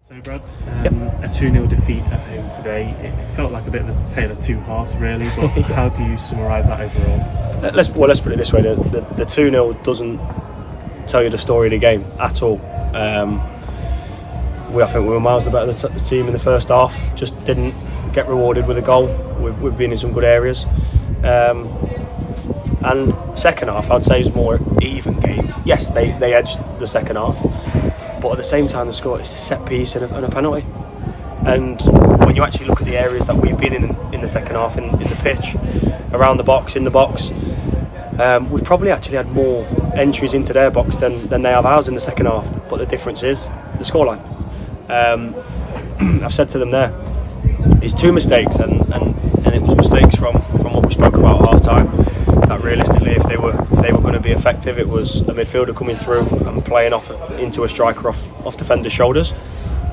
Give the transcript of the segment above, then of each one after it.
So Brad, a 2-0 defeat at home today. It felt like a bit of a tale of two halves really, but how do you summarise that overall? Let's put it this way, the 2-0 doesn't tell you the story of the game at all. I think we were miles the better the team in the first half, just didn't get rewarded with a goal. We've been in some good areas. And second half, I'd say, is more even game. Yes, they edged the second half, but at the same time, they scored. It's a set piece and a penalty. And when you actually look at the areas that we've been in the second half, in the pitch, around the box, in the box, we've probably actually had more entries into their box than they have ours in the second half. But the difference is the scoreline. I've said to them there, it's two mistakes, and it was mistakes from what we spoke about at half time. That realistically, if they were going to be effective, it was a midfielder coming through and playing off into a striker off defenders' shoulders.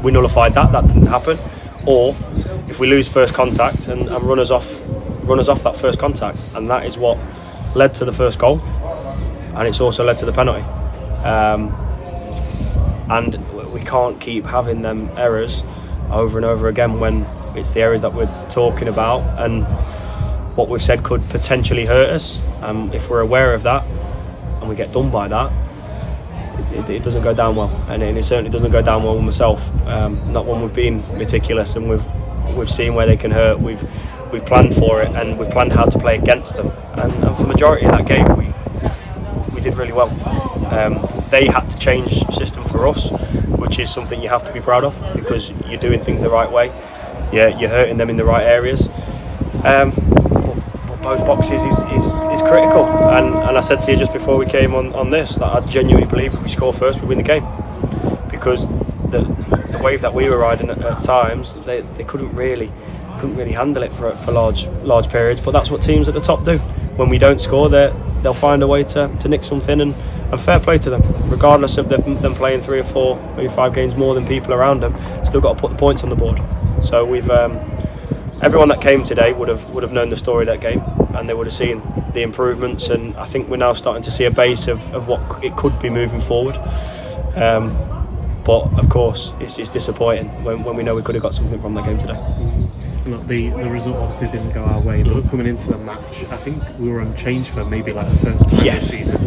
We nullified that didn't happen. Or if we lose first contact and runners off that first contact, and that is what led to the first goal, and it's also led to the penalty. And we can't keep having them errors over and over again when it's the areas that we're talking about and what we've said could potentially hurt us. If we're aware of that and we get done by that, it doesn't go down well, and it certainly doesn't go down well with myself. Not when we've been meticulous and we've seen where they can hurt. We've planned for it and we've planned how to play against them. And for the majority of that game, we did really well. They had to change system for us, which is something you have to be proud of because you're doing things the right way. You're hurting them in the right areas. But both boxes is critical. And I said to you just before we came on this that I genuinely believe if we score first, we win the game. Because the wave that we were riding at times, they couldn't really handle it for large periods. But that's what teams at the top do. When we don't score, they'll find a way to nick something, and fair play to them. Regardless of them playing 3 or 4, maybe 5 games more than people around them, still got to put the points on the board. So we've everyone that came today would have known the story of that game, and they would have seen the improvements. And I think we're now starting to see a base of what it could be moving forward. But of course, it's disappointing when we know we could have got something from that game today. Look, the result obviously didn't go our way, but coming into the match, I think we were unchanged for maybe like the first time this season.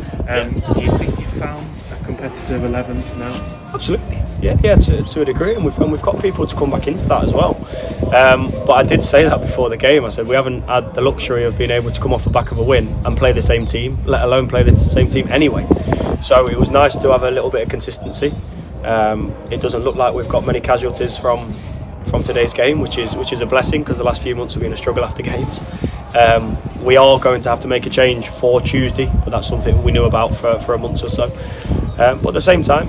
Do you think you found a competitive 11 now? Absolutely, yeah, to a degree, and we've got people to come back into that as well. But I did say that before the game. I said we haven't had the luxury of being able to come off the back of a win and play the same team, let alone play the same team anyway. So it was nice to have a little bit of consistency. It doesn't look like we've got many casualties from today's game, which is a blessing because the last few months have been a struggle after games. We are going to have to make a change for Tuesday, but that's something we knew about for a month or so. But at the same time,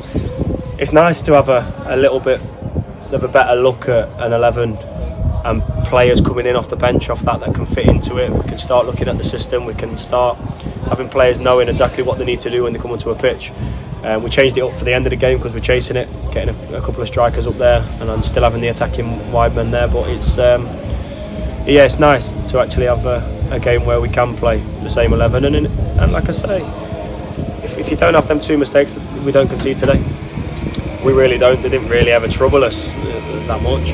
it's nice to have a little bit of a better look at an 11 and players coming in off the bench off that can fit into it. We can start looking at the system. We can start having players knowing exactly what they need to do when they come onto a pitch. We changed it up for the end of the game because we're chasing it, getting a couple of strikers up there, and I'm still having the attacking wide men there. But it's nice to actually have a game where we can play the same 11. And like I say, if you don't have them 2 mistakes that we don't concede today, we really don't. They didn't really ever trouble us that much,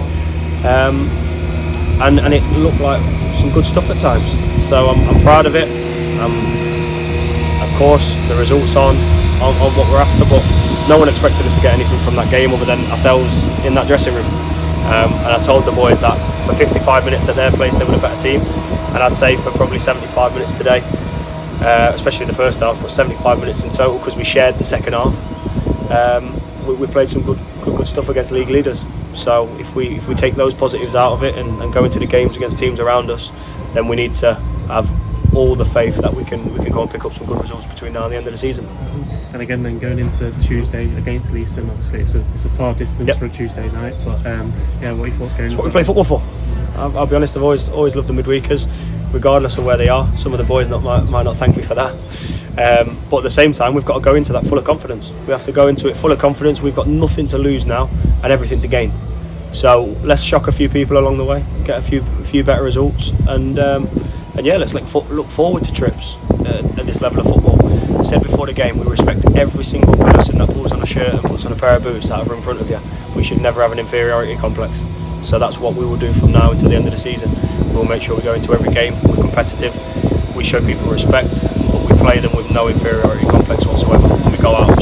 and it looked like some good stuff at times. So I'm proud of it. Of course, the results on what we're after, but no one expected us to get anything from that game other than ourselves in that dressing room. And I told the boys that for 55 minutes at their place they were a better team, and I'd say for probably 75 minutes today, especially the first half, but 75 minutes in total because we shared the second half. We played some good stuff against league leaders. So if we take those positives out of it and go into the games against teams around us, then we need to have all the faith that we can go and pick up some good results between now and the end of the season. And again, then going into Tuesday against Eaton, obviously it's a far distance for a Tuesday night. But what are your thoughts going into? What we play football for. I'll be honest, I've always loved the midweekers, regardless of where they are. Some of the boys might not thank me for that. But at the same time, we've got to go into that full of confidence. We have to go into it full of confidence. We've got nothing to lose now and everything to gain. So let's shock a few people along the way, get a few better results, and let's look forward to trips at this level of football. I said before the game, we respect every single person that pulls on a shirt and puts on a pair of boots that are in front of you. we should never have an inferiority complex. So that's what we will do from now until the end of the season. We'll make sure we go into every game, we're competitive, we show people respect, but we play them with no inferiority complex whatsoever. We go out